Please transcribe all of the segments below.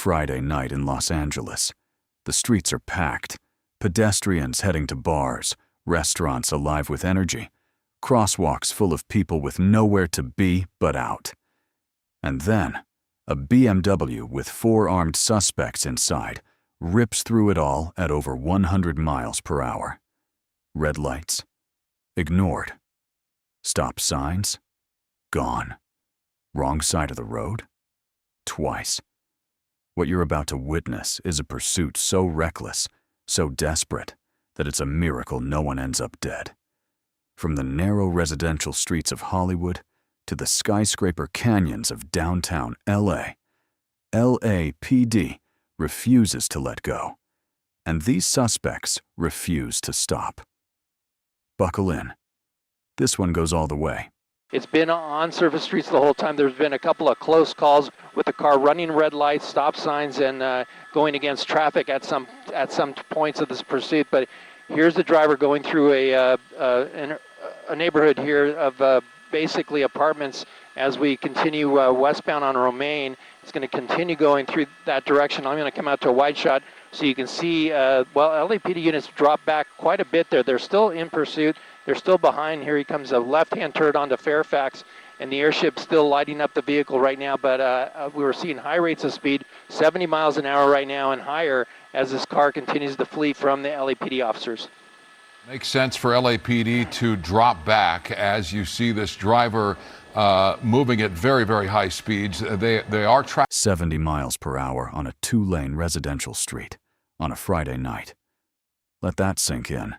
Friday night in Los Angeles. The streets are packed, pedestrians heading to bars, restaurants alive with energy, crosswalks full of people with nowhere to be but out. And then, a BMW with 4 armed suspects inside rips through it all at over 100 miles per hour. Red lights? Ignored. Stop signs? Gone. Wrong side of the road? Twice. What you're about to witness is a pursuit so reckless, so desperate, that it's a miracle no one ends up dead. From the narrow residential streets of Hollywood to the skyscraper canyons of downtown LA, LAPD refuses to let go, and these suspects refuse to stop. Buckle in. This one goes all the way. It's been on surface streets the whole time. There's been a couple of close calls with the car running red lights, stop signs, and going against traffic at some points of this pursuit. But here's the driver going through a neighborhood here of basically apartments as we continue westbound on Romaine. It's going to continue going through that direction. I'm going to come out to a wide shot so you can see, LAPD units drop back quite a bit there. They're still in pursuit. They're still behind. Here he comes, a left-hand turn onto Fairfax, and the airship's still lighting up the vehicle right now, but we were seeing high rates of speed, 70 miles an hour right now and higher as this car continues to flee from the LAPD officers. Makes sense for LAPD to drop back as you see this driver moving at very, very high speeds. They are 70 miles per hour on a 2-lane residential street on a Friday night. Let that sink in.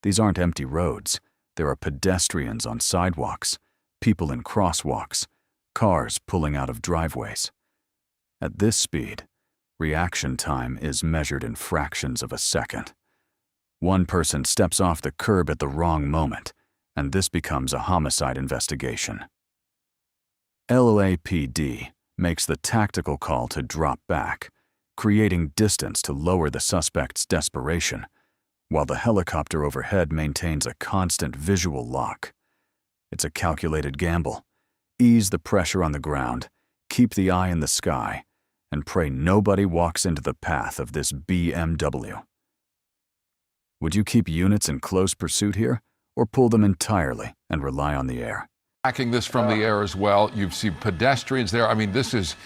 These aren't empty roads. There are pedestrians on sidewalks, people in crosswalks, cars pulling out of driveways. At this speed, reaction time is measured in fractions of a second. One person steps off the curb at the wrong moment, and this becomes a homicide investigation. LAPD makes the tactical call to drop back, creating distance to lower the suspect's desperation, while the helicopter overhead maintains a constant visual lock. It's a calculated gamble. Ease the pressure on the ground, keep the eye in the sky, and pray nobody walks into the path of this BMW. Would you keep units in close pursuit here, or pull them entirely and rely on the air? Tracking this from the air as well. You've seen pedestrians there. I mean, this is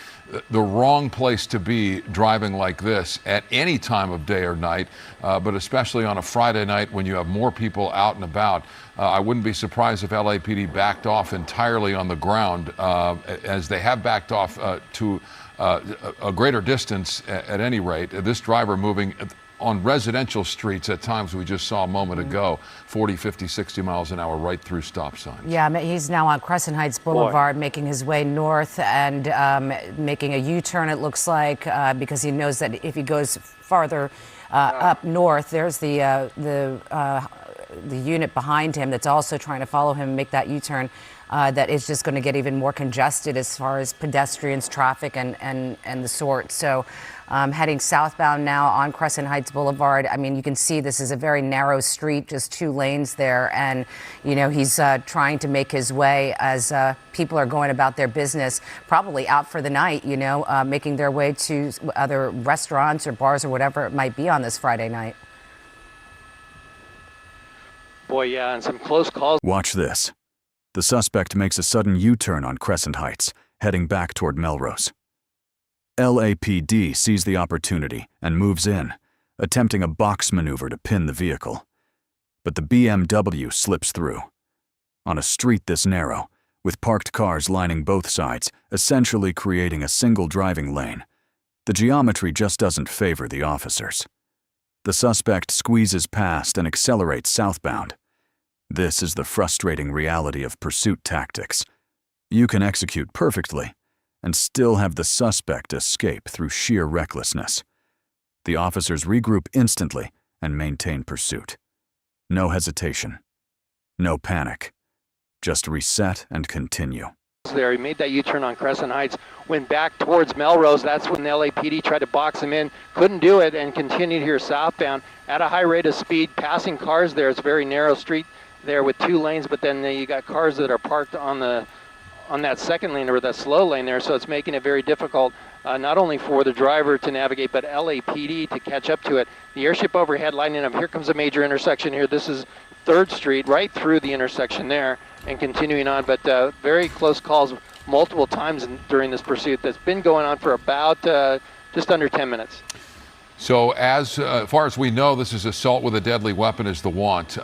the wrong place to be driving like this at any time of day or night, but especially on a Friday night when you have more people out and about. I wouldn't be surprised if LAPD backed off entirely on the ground, as they have backed off to a greater distance at any rate. This driver moving on residential streets at times we just saw a moment ago, 40, 50, 60 miles an hour right through stop signs. Yeah, he's now on Crescent Heights Boulevard making his way north and making a U-turn, it looks like, because he knows that if he goes farther up north, there's the unit behind him that's also trying to follow him and make that U-turn. That is just going to get even more congested as far as pedestrians, traffic, and the sort. So heading southbound now on Crescent Heights Boulevard. I mean, you can see this is a very narrow street, just 2 lanes there. And, you know, he's trying to make his way as people are going about their business, probably out for the night, you know, making their way to other restaurants or bars or whatever it might be on this Friday night. Boy, yeah, and some close calls. Watch this. The suspect makes a sudden U-turn on Crescent Heights, heading back toward Melrose. LAPD sees the opportunity and moves in, attempting a box maneuver to pin the vehicle. But the BMW slips through. On a street this narrow, with parked cars lining both sides, essentially creating a single driving lane, the geometry just doesn't favor the officers. The suspect squeezes past and accelerates southbound. This is the frustrating reality of pursuit tactics. You can execute perfectly and still have the suspect escape through sheer recklessness. The officers regroup instantly and maintain pursuit. No hesitation. No panic. Just reset and continue. There, he made that U-turn on Crescent Heights, went back towards Melrose. That's when the LAPD tried to box him in, couldn't do it, and continued here southbound at a high rate of speed, passing cars there. It's a very narrow street there with 2 lanes, but then you got cars that are parked on on that second lane or that slow lane there, so it's making it very difficult not only for the driver to navigate, but LAPD to catch up to it. The airship overhead lining up. Here comes a major intersection here. This is 3rd Street, right through the intersection there, and continuing on, but very close calls multiple times during this pursuit that's been going on for about just under 10 minutes. So as far as we know, this is assault with a deadly weapon is the want.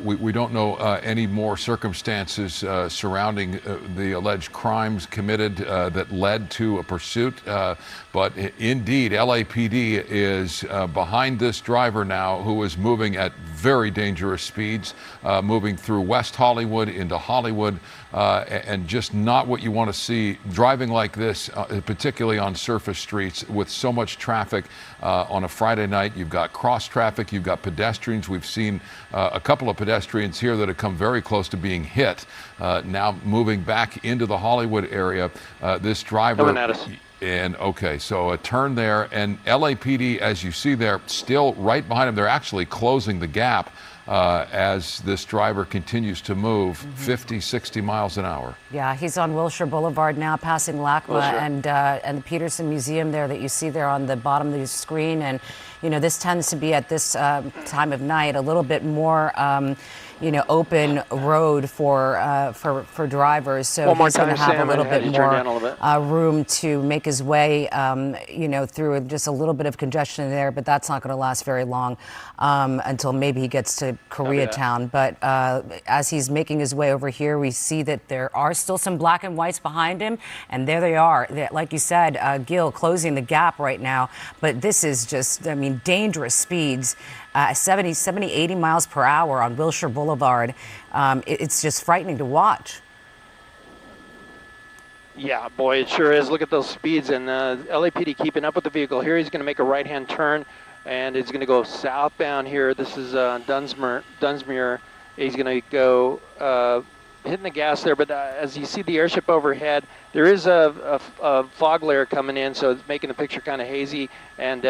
We don't know any more circumstances surrounding the alleged crimes committed that led to a pursuit. But indeed, LAPD is behind this driver now who is moving at very dangerous speeds, moving through West Hollywood into Hollywood, and just not what you want to see driving like this, particularly on surface streets with so much traffic on a Friday night. You've got cross traffic, you've got pedestrians. We've seen a couple of pedestrians here that have come very close to being hit. Now moving back into the Hollywood area, this driver. Coming at us. And okay, so a turn there, and LAPD, as you see there, still right behind him. They're actually closing the gap as this driver continues to move 50, 60 miles an hour. Yeah, he's on Wilshire Boulevard now, passing LACMA and the Peterson Museum there that you see there on the bottom of the screen. And, you know, this tends to be at this time of night a little bit more open road for drivers. So he's going to have a little bit more room to make his way, through just a little bit of congestion there. But that's not going to last very long until maybe he gets to Koreatown. But as he's making his way over here, we see that there are still some black and whites behind him. And there they are. Like you said, Gil, closing the gap right now. But this is just, dangerous speeds. 70, 80 miles per hour on Wilshire Boulevard. It's just frightening to watch. Yeah, boy, it sure is. Look at those speeds, and LAPD keeping up with the vehicle. Here he's going to make a right-hand turn, and he's going to go southbound here. This is Dunsmuir. He's going to go hitting the gas there, but as you see the airship overhead, there is a fog layer coming in, so it's making the picture kind of hazy, and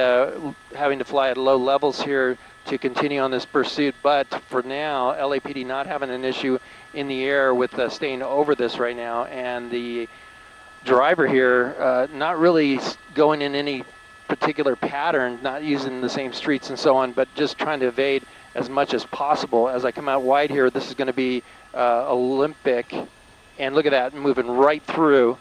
having to fly at low levels here to continue on this pursuit. But for now, LAPD not having an issue in the air with staying over this right now, and the driver here not really going in any particular pattern, not using the same streets and so on, but just trying to evade as much as possible. As I come out wide here, this is going to be Olympic, and look at that, moving right through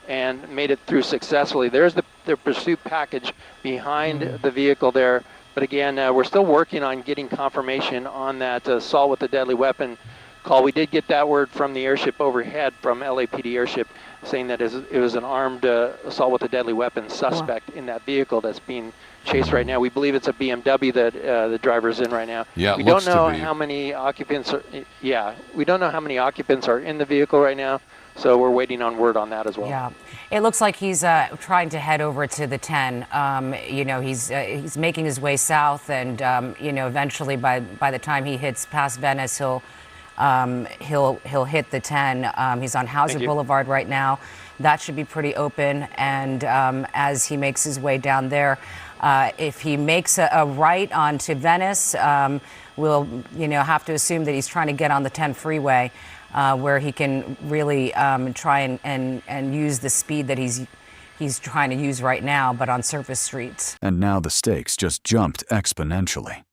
and made it through successfully. There's the pursuit package behind the vehicle there. But again, we're still working on getting confirmation on that assault with a deadly weapon call. We did get that word from the airship overhead, from LAPD airship, saying that it was an armed assault with a deadly weapon suspect in that vehicle that's being chased right now. We believe it's a BMW that the driver's in right now. Yeah, we don't know how many occupants are. Yeah, we don't know how many occupants are in the vehicle right now. So we're waiting on word on that as well. Yeah, it looks like he's trying to head over to the 10. He's making his way south, and eventually by the time he hits past Venice, he'll hit the 10. He's on Hauser Boulevard right now. That should be pretty open, and as he makes his way down there, if he makes a right onto Venice, we'll have to assume that he's trying to get on the 10 freeway. Where he can really try and use the speed that he's trying to use right now, but on surface streets. And now the stakes just jumped exponentially.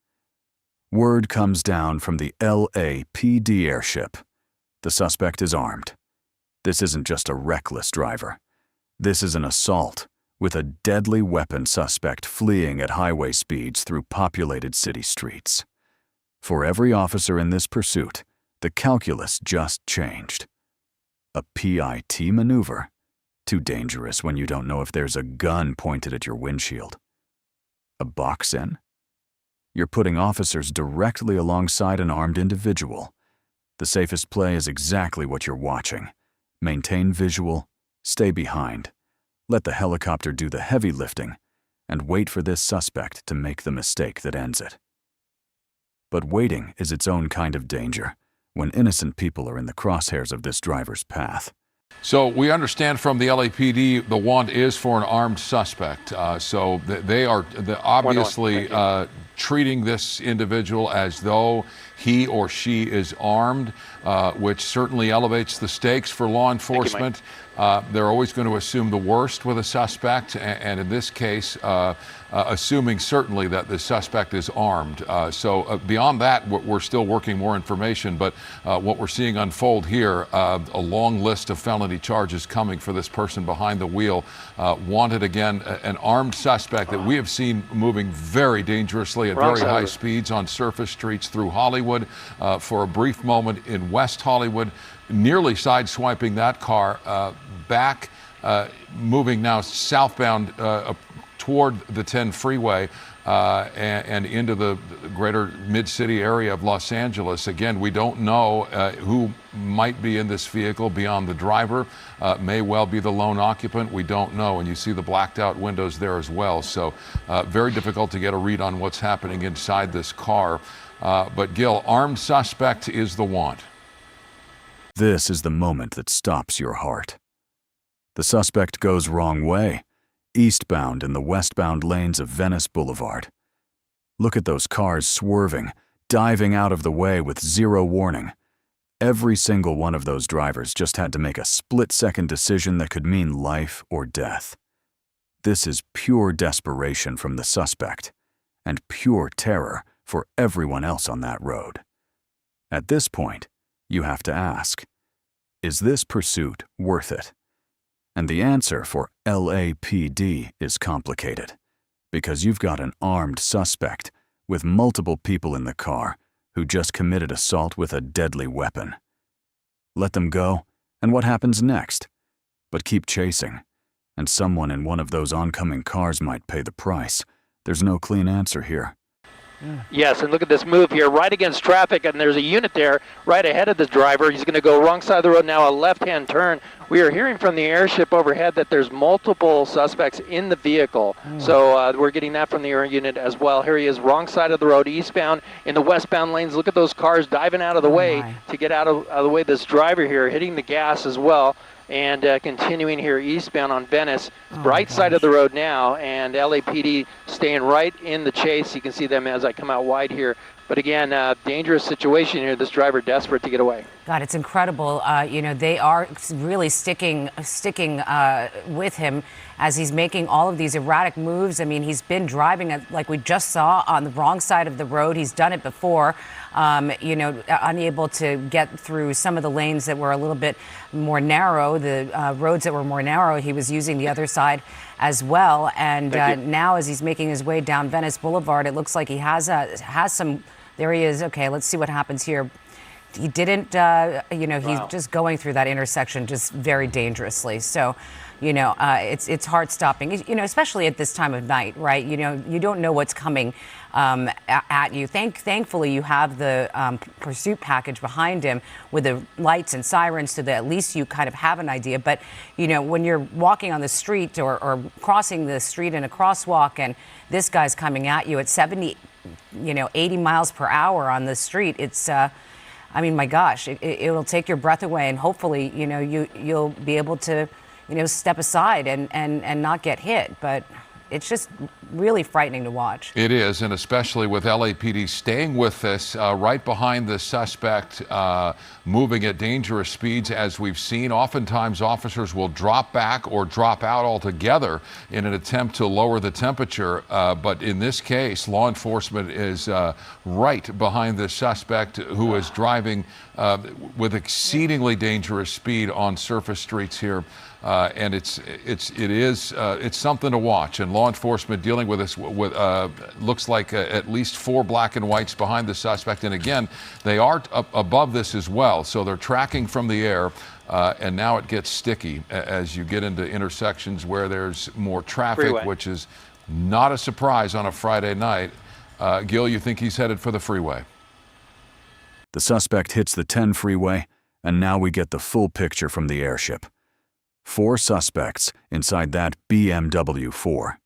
Word comes down from the LAPD airship. The suspect is armed. This isn't just a reckless driver. This is an assault with a deadly weapon suspect fleeing at highway speeds through populated city streets. For every officer in this pursuit, the calculus just changed. A PIT maneuver? Too dangerous when you don't know if there's a gun pointed at your windshield. A box-in? You're putting officers directly alongside an armed individual. The safest play is exactly what you're watching. Maintain visual, stay behind. Let the helicopter do the heavy lifting, and wait for this suspect to make the mistake that ends it. But waiting is its own kind of danger when innocent people are in the crosshairs of this driver's path. So we understand from the LAPD the want is for an armed suspect. So they are obviously treating this individual as though he or she is armed, which certainly elevates the stakes for law enforcement. They're always going to assume the worst with a suspect, and in this case, assuming certainly that the suspect is armed. So beyond that, we're still working more information, but what we're seeing unfold here, a long list of felony charges coming for this person behind the wheel. Wanted again, an armed suspect that we have seen moving very dangerously at very high speeds on surface streets through Hollywood, for a brief moment in West Hollywood, nearly sideswiping that car, back, moving now southbound toward the 10 freeway and into the greater mid-city area of Los Angeles. Again, we don't know who might be in this vehicle beyond the driver. May well be the lone occupant. We don't know. And you see the blacked out windows there as well. So very difficult to get a read on what's happening inside this car. But Gil, armed suspect is the want. This is the moment that stops your heart. The suspect goes wrong way, eastbound in the westbound lanes of Venice Boulevard. Look at those cars swerving, diving out of the way with zero warning. Every single one of those drivers just had to make a split-second decision that could mean life or death. This is pure desperation from the suspect, and pure terror for everyone else on that road. At this point, you have to ask, is this pursuit worth it? And the answer for LAPD is complicated, because you've got an armed suspect with multiple people in the car who just committed assault with a deadly weapon. Let them go, and what happens next? But keep chasing, and someone in one of those oncoming cars might pay the price. There's no clean answer here. Yes, and look at this move here, right against traffic, and there's a unit there right ahead of the driver. He's going to go wrong side of the road now, a left-hand turn. We are hearing from the airship overhead that there's multiple suspects in the vehicle. So we're getting that from the air unit as well. Here he is, wrong side of the road, eastbound in the westbound lanes. Look at those cars diving out of the way to get out of the way. This driver here hitting the gas as well. And continuing here eastbound on Venice, right side of the road now, and LAPD staying right in the chase. You can see them as I come out wide here. But again, dangerous situation here. This driver desperate to get away. God, it's incredible. You know, they are really sticking with him as he's making all of these erratic moves. I mean, he's been driving, like we just saw, on the wrong side of the road. He's done it before, you know, unable to get through some of the lanes that were a little bit more narrow, the roads that were more narrow. He was using the other side as well. And now as he's making his way down Venice Boulevard, it looks like he has some, there he is. Okay, let's see what happens here. He didn't, you know, he's just going through that intersection just very dangerously. So, you know, it's heart stopping, you know, especially at this time of night, right? You know, you don't know what's coming at you. Thankfully, you have the pursuit package behind him with the lights and sirens so that at least you kind of have an idea. But, you know, when you're walking on the street or crossing the street in a crosswalk and this guy's coming at you at 70, you know, 80 miles per hour on the street, it's, I mean, my gosh, it'll take your breath away, and hopefully, you know, you'll be able to, you know, step aside and not get hit. But it's just really frightening to watch. It is, and especially with LAPD staying with this right behind the suspect, moving at dangerous speeds, as we've seen. Oftentimes, officers will drop back or drop out altogether in an attempt to lower the temperature. But in this case, law enforcement is right behind the suspect who is driving with exceedingly dangerous speed on surface streets here. And it's something to watch, and law enforcement dealing with this with looks like at least 4 black and whites behind the suspect, and again they are above this as well, so they're tracking from the air, and now it gets sticky as you get into intersections where there's more traffic, Freeway. which is not a surprise on a Friday night. Gil, you think he's headed for the freeway? The suspect hits the 10 freeway, and now we get the full picture from the airship. 4 suspects inside that BMW 4.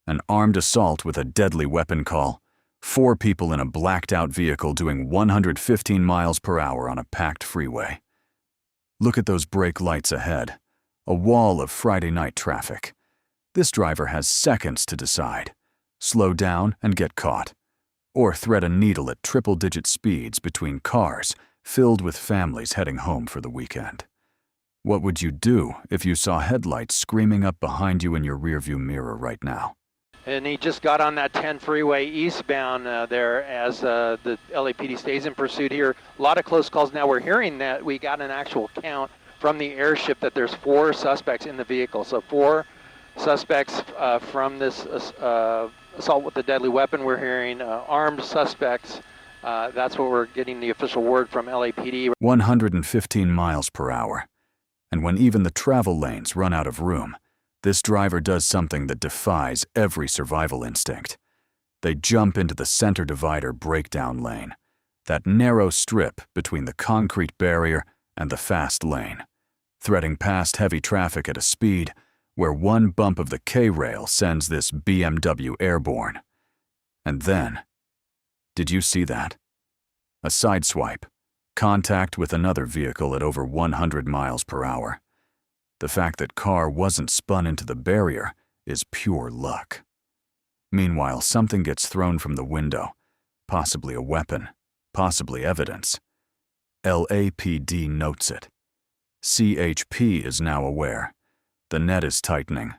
An armed assault with a deadly weapon call. 4 people in a blacked-out vehicle doing 115 miles per hour on a packed freeway. Look at those brake lights ahead. A wall of Friday night traffic. This driver has seconds to decide. Slow down and get caught, or thread a needle at triple-digit speeds between cars filled with families heading home for the weekend. What would you do if you saw headlights screaming up behind you in your rearview mirror right now? And he just got on that 10 freeway eastbound there as the LAPD stays in pursuit here. A lot of close calls. Now we're hearing that we got an actual count from the airship that there's 4 suspects in the vehicle. So 4 suspects from this assault with a deadly weapon. We're hearing armed suspects. That's what we're getting the official word from LAPD. 115 miles per hour. And when even the travel lanes run out of room, this driver does something that defies every survival instinct. They jump into the center divider breakdown lane, that narrow strip between the concrete barrier and the fast lane, threading past heavy traffic at a speed where one bump of the K-rail sends this BMW airborne. And then, did you see that? A sideswipe, contact with another vehicle at over 100 miles per hour. The fact that car wasn't spun into the barrier is pure luck. Meanwhile, something gets thrown from the window, possibly a weapon, possibly evidence. LAPD notes it. CHP is now aware. The net is tightening,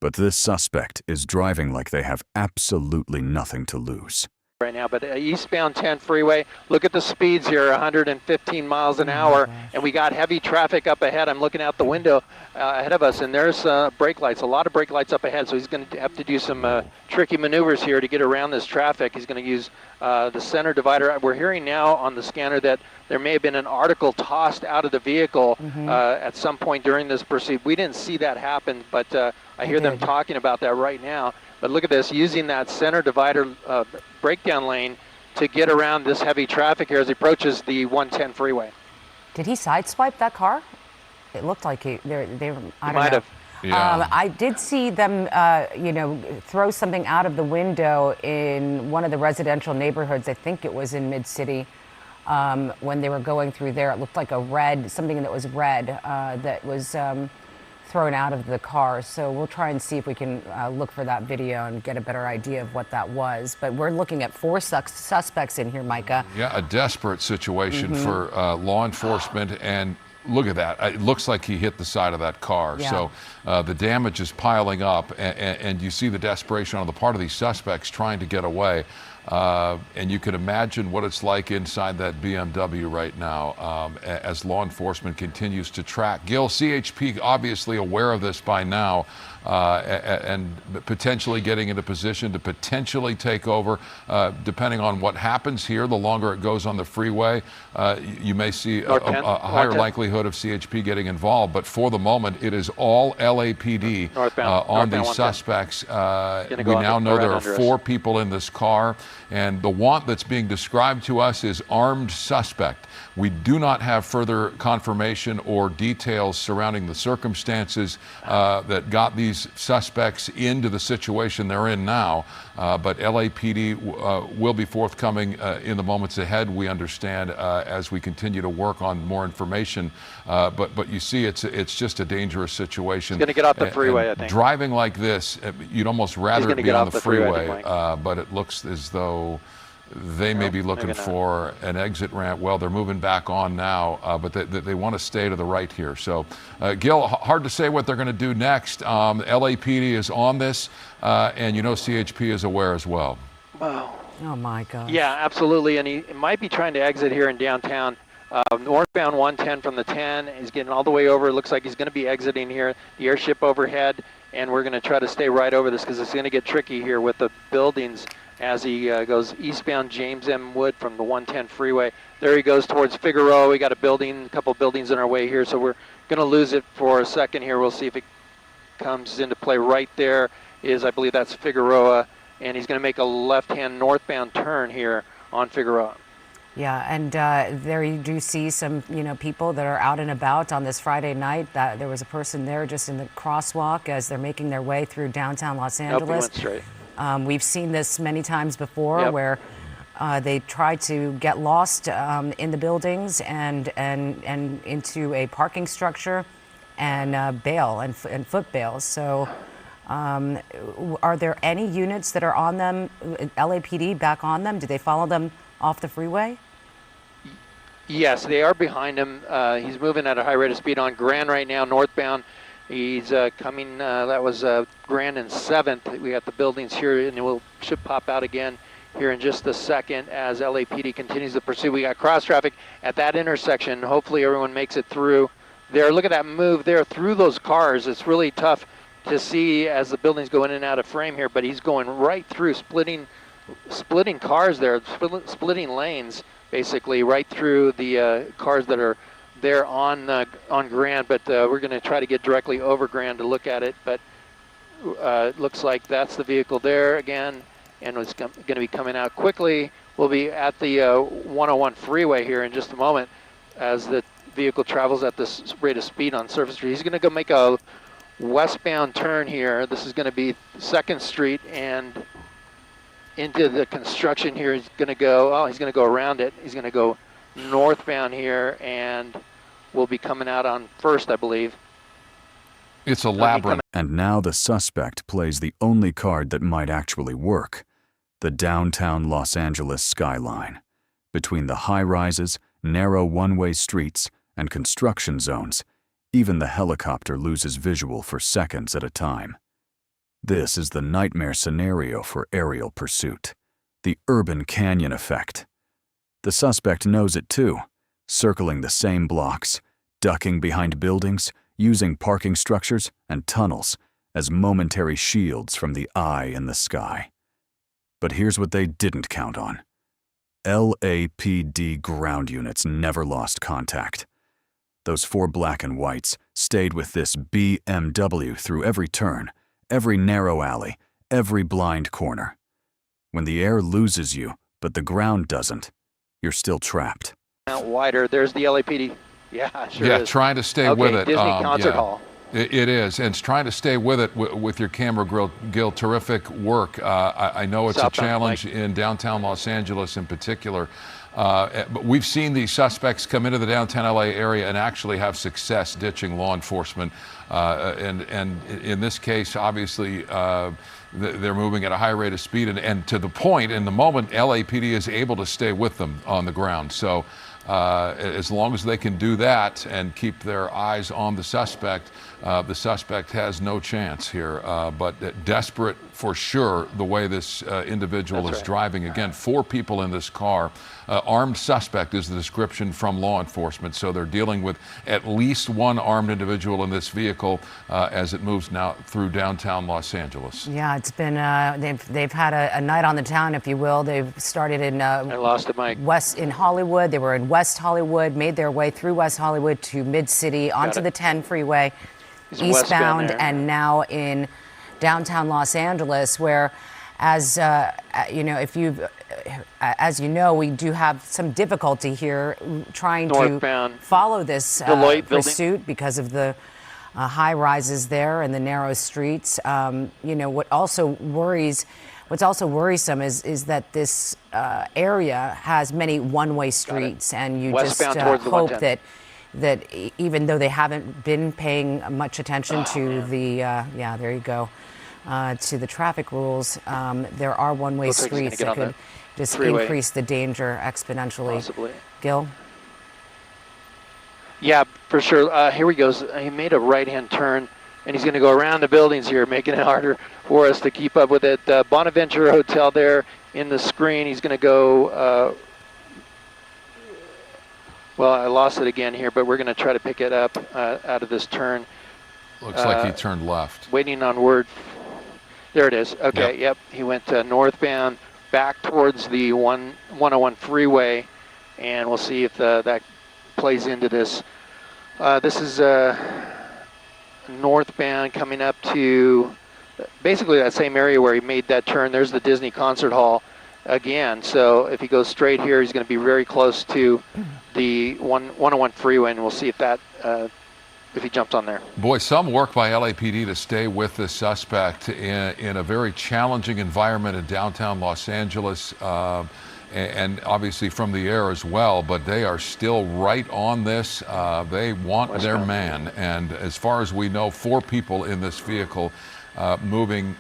but this suspect is driving like they have absolutely nothing to lose. Right now, but eastbound 10 freeway, look at the speeds here, 115 miles an hour, and we got heavy traffic up ahead. I'm looking out the window ahead of us, and there's brake lights, a lot of brake lights up ahead, so he's going to have to do some tricky maneuvers here to get around this traffic. He's going to use the center divider. We're hearing now on the scanner that there may have been an article tossed out of the vehicle at some point during this pursuit. We didn't see that happen, but I hear them talking about that right now. But look at this, using that center divider breakdown lane to get around this heavy traffic here as he approaches the 110 freeway. Did he sideswipe that car? It looked like they were, I don't Might know. have. Yeah. I did see them, throw something out of the window in one of the residential neighborhoods. I think it was in Mid-City. When they were going through there, it looked like something that was red that was thrown out of the car. So we'll try and see if we can look for that video and get a better idea of what that was. But we're looking at 4 suspects in here, Micah. Yeah, a desperate situation for law enforcement, and look at that. It looks like he hit the side of that car. Yeah. So the damage is piling up, and you see the desperation on the part of these suspects trying to get away. And you can imagine what it's like inside that BMW right now as law enforcement continues to track. Gil, CHP obviously aware of this by now and potentially getting into position to potentially take over. Depending on what happens here, the longer it goes on the freeway, you may see a higher likelihood of CHP getting involved. But for the moment, it is all LAPD on these suspects. We now know there are 4 people in this car. And the want that's being described to us is armed suspect. We do not have further confirmation or details surrounding the circumstances that got these suspects into the situation they're in now. But LAPD will be forthcoming in the moments ahead, we understand, as we continue to work on more information. But you see, it's just a dangerous situation. He's going to get off the freeway, I think. Driving like this, you'd almost rather it be on the freeway, but it looks as though they may be looking for an exit ramp. Well, they're moving back on now, but they want to stay to the right here. So, Gil, hard to say what they're going to do next. LAPD is on this, and CHP is aware as well. Wow. Oh, my gosh. Yeah, absolutely. And he might be trying to exit here in downtown. Northbound 110 from the 10. He's getting all the way over. It looks like he's going to be exiting here. The airship overhead, and we're going to try to stay right over this because it's going to get tricky here with the buildings as he goes eastbound James M. Wood from the 110 freeway. There he goes towards Figueroa. We got a couple buildings in our way here, so we're going to lose it for a second here. We'll see if it comes into play. Right there is, I believe that's Figueroa, and he's going to make a left-hand northbound turn here on Figueroa. Yeah, and there you do see some, people that are out and about on this Friday night. There was a person there just in the crosswalk as they're making their way through downtown Los Angeles. Nope, he went straight. We've seen this many times before, where they try to get lost in the buildings and into a parking structure and bail and foot bails. So Are there any units that are on them, LAPD back on them? Did they follow them off the freeway? Yes, they are behind him. He's moving at a high rate of speed on Grand right now, northbound. He's coming, that was Grand and 7th. We got the buildings here, and it should pop out again here in just a second as LAPD continues the pursuit. We got cross traffic at that intersection. Hopefully everyone makes it through there. Look at that move there through those cars. It's really tough to see as the buildings go in and out of frame here, but he's going right through, splitting cars there, splitting lanes, basically right through the cars that are there on Grand. But we're going to try to get directly over Grand to look at it. But it looks like that's the vehicle there again, and it's going to be coming out quickly. We'll be at the 101 freeway here in just a moment as the vehicle travels at this rate of speed on Surface Street. He's going to go make a westbound turn here. This is going to be 2nd Street and into the construction here. He's going to go, he's going to go around it. He's going to go northbound here, and we'll be coming out on 1st, I believe. It's a labyrinth. And now the suspect plays the only card that might actually work: the downtown Los Angeles skyline. Between the high-rises, narrow one-way streets, and construction zones, even the helicopter loses visual for seconds at a time. This is the nightmare scenario for aerial pursuit, the urban canyon effect. The suspect knows it too, circling the same blocks, ducking behind buildings, using parking structures and tunnels as momentary shields from the eye in the sky. But here's what they didn't count on. LAPD ground units never lost contact. Those 4 black and whites stayed with this BMW through every turn, every narrow alley, every blind corner. When the air loses you, but the ground doesn't, you're still trapped. Out wider, there's the LAPD. Yeah, sure Yeah, is. trying to stay with it. Disney Concert Hall. It is, and it's trying to stay with it with your camera, Gil. Terrific work. I know it's a challenge in downtown Los Angeles in particular, but we've seen these suspects come into the downtown LA area and actually have success ditching law enforcement. And in this case, obviously, they're moving at a high rate of speed, and to the point, in the moment, LAPD is able to stay with them on the ground. So as long as they can do that and keep their eyes on the suspect has no chance here. But desperate for sure, the way this individual is driving. Again, 4 people in this car. Armed suspect is the description from law enforcement. So they're dealing with at least 1 armed individual in this vehicle as it moves now through downtown Los Angeles. Yeah, it's been, they've had a night on the town, if you will. They've started in I lost the mic. West in Hollywood. They were in West Hollywood, made their way through West Hollywood to Mid-City, onto the 10 freeway, eastbound, and now in downtown Los Angeles, where, as you know, we do have some difficulty here trying northbound to follow this pursuit because of the high rises there and the narrow streets. What's also worrisome is that this area has many one-way streets, and you westbound just hope that even though they haven't been paying much attention to the there you go, to the traffic rules, there are one-way streets that could just increase the danger exponentially. Possibly. Gil? Yeah, for sure. Here he goes. He made a right-hand turn, and he's going to go around the buildings here, making it harder for us to keep up with it. Bonaventure Hotel there in the screen. He's going to go, well, I lost it again here, but we're going to try to pick it up out of this turn. Looks like he turned left. Waiting on word. There it is. Okay, yep. He went northbound back towards the 101 freeway, and we'll see if that plays into this. This is northbound coming up to basically that same area where he made that turn. There's the Disney Concert Hall again. So if he goes straight here, he's going to be very close to the 101 freeway, and we'll see if that if he jumps on there. Boy, some work by LAPD to stay with the suspect in a very challenging environment in downtown Los Angeles, and obviously from the air as well, but they are still right on this. They want their man, and as far as we know, 4 people in this vehicle. moving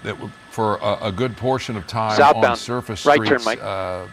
for a good portion of time Southbound. on surface Right streets turn, Mike.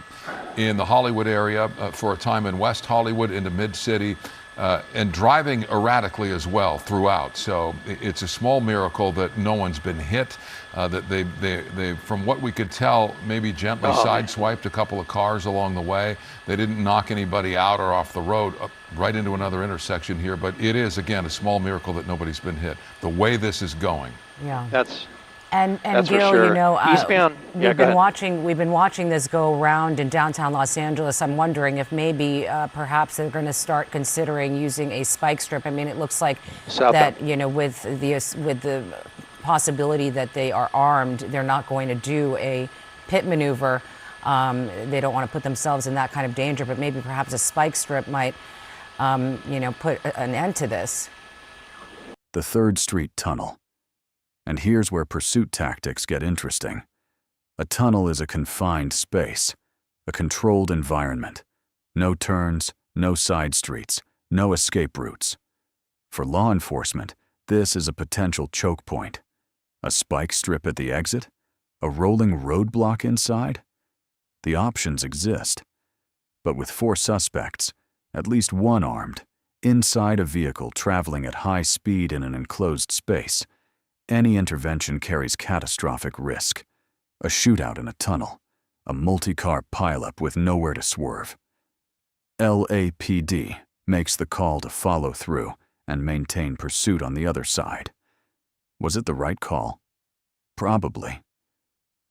in the Hollywood area, for a time in West Hollywood into Mid-City, and driving erratically as well throughout. So it's a small miracle that no one's been hit, that they, from what we could tell, maybe gently sideswiped a couple of cars along the way. They didn't knock anybody out or off the road right into another intersection here, but it is, again, a small miracle that nobody's been hit. The way this is going. Yeah. That's Gil, for sure. you know, Eastbound. we've been watching this go around in downtown Los Angeles. I'm wondering if maybe perhaps they're going to start considering using a spike strip. I mean, it looks like that, you know, with the possibility that they are armed, they're not going to do a pit maneuver. They don't want to put themselves in that kind of danger, but maybe perhaps a spike strip might, you know, put an end to this. The 3rd Street Tunnel. And here's where pursuit tactics get interesting. A tunnel is a confined space, a controlled environment. No turns, no side streets, no escape routes. For law enforcement, this is a potential choke point. A spike strip at the exit? A rolling roadblock inside? The options exist. But with 4 suspects, at least one armed, inside a vehicle traveling at high speed in an enclosed space, any intervention carries catastrophic risk. A shootout in a tunnel, a multi-car pileup with nowhere to swerve. LAPD makes the call to follow through and maintain pursuit on the other side. Was it the right call? Probably.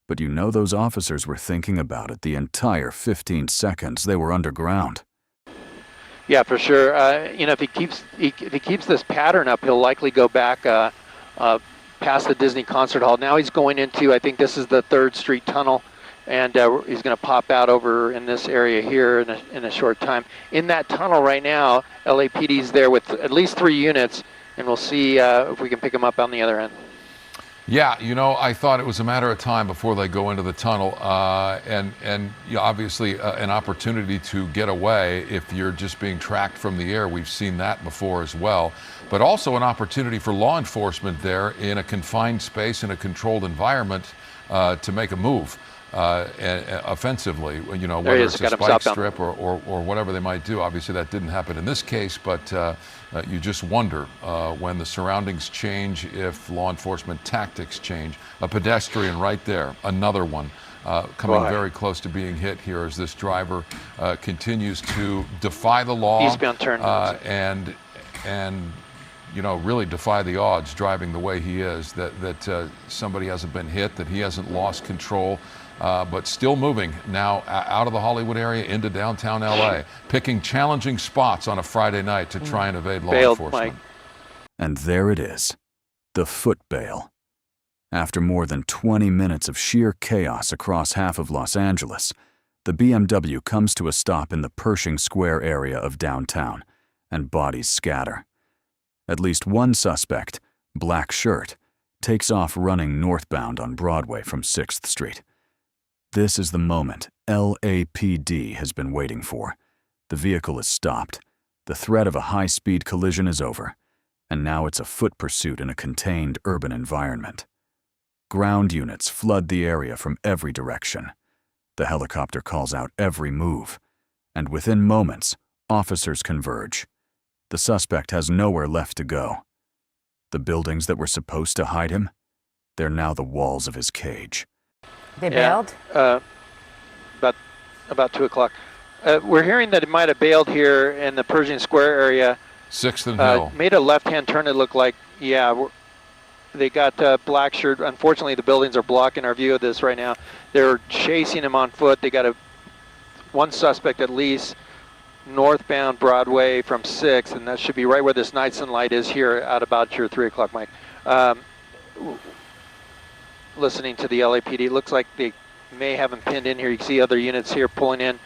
But you know those officers were thinking about it the entire 15 seconds they were underground. Yeah, for sure. You know, if he keeps this pattern up, he'll likely go back past the Disney Concert Hall. Now he's going into, I think this is the 3rd Street Tunnel, and he's going to pop out over in this area here in a short time. In that tunnel right now, LAPD's there with at least 3 units, and we'll see if we can pick them up on the other end. Yeah, you know, I thought it was a matter of time before they go into the tunnel, and you know, obviously an opportunity to get away if you're just being tracked from the air. We've seen that before as well, but also an opportunity for law enforcement there in a confined space, in a controlled environment, to make a move offensively, you know, whether it's a spike strip or whatever they might do. Obviously that didn't happen in this case, but you just wonder when the surroundings change, if law enforcement tactics change. A pedestrian right there, another one coming very close to being hit here as this driver continues to defy the law. Eastbound turn. And you know, really defy the odds driving the way he is, that somebody hasn't been hit, that he hasn't lost control. But still moving now out of the Hollywood area into downtown LA, picking challenging spots on a Friday night to try and evade law enforcement. Mike. And there it is, the foot bail. After more than 20 minutes of sheer chaos across half of Los Angeles, the BMW comes to a stop in the Pershing Square area of downtown, and bodies scatter. At least one suspect, black shirt, takes off running northbound on Broadway from 6th Street. This is the moment LAPD has been waiting for. The vehicle is stopped. The threat of a high-speed collision is over, and now it's a foot pursuit in a contained urban environment. Ground units flood the area from every direction. The helicopter calls out every move, and within moments, officers converge. The suspect has nowhere left to go. The buildings that were supposed to hide him, they're now the walls of his cage. They bailed? About 2 o'clock. We're hearing that it might have bailed here in the Pershing Square area. 6th and Hill. Made a left-hand turn, it looked like. Yeah, they got black shirt. Unfortunately, the buildings are blocking our view of this right now. They're chasing him on foot. They got one suspect at least northbound Broadway from 6th, and that should be right where this Knightson light is here at about your 3 o'clock, Mike. Listening to the LAPD, it looks like they may have him pinned in here. You can see other units here pulling in,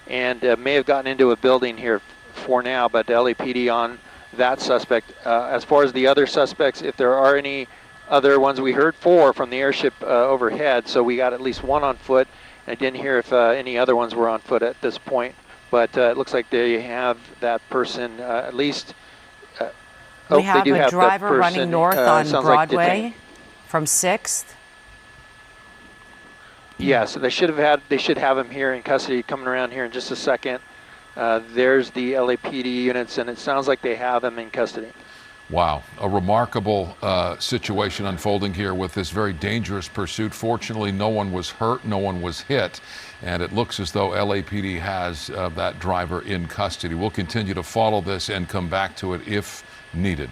and may have gotten into a building here for now, but the LAPD on that suspect. As far as the other suspects, if there are any other ones, we heard 4 from the airship overhead, so we got at least 1 on foot. I didn't hear if any other ones were on foot at this point, but it looks like they have that person at least. We have a driver running north on Broadway from 6th. Yeah, so they should have him here in custody. Coming around here in just a second. There's the LAPD units, and it sounds like they have him in custody. Wow, a remarkable situation unfolding here with this very dangerous pursuit. Fortunately, no one was hurt, no one was hit, and it looks as though LAPD has that driver in custody. We'll continue to follow this and come back to it if needed.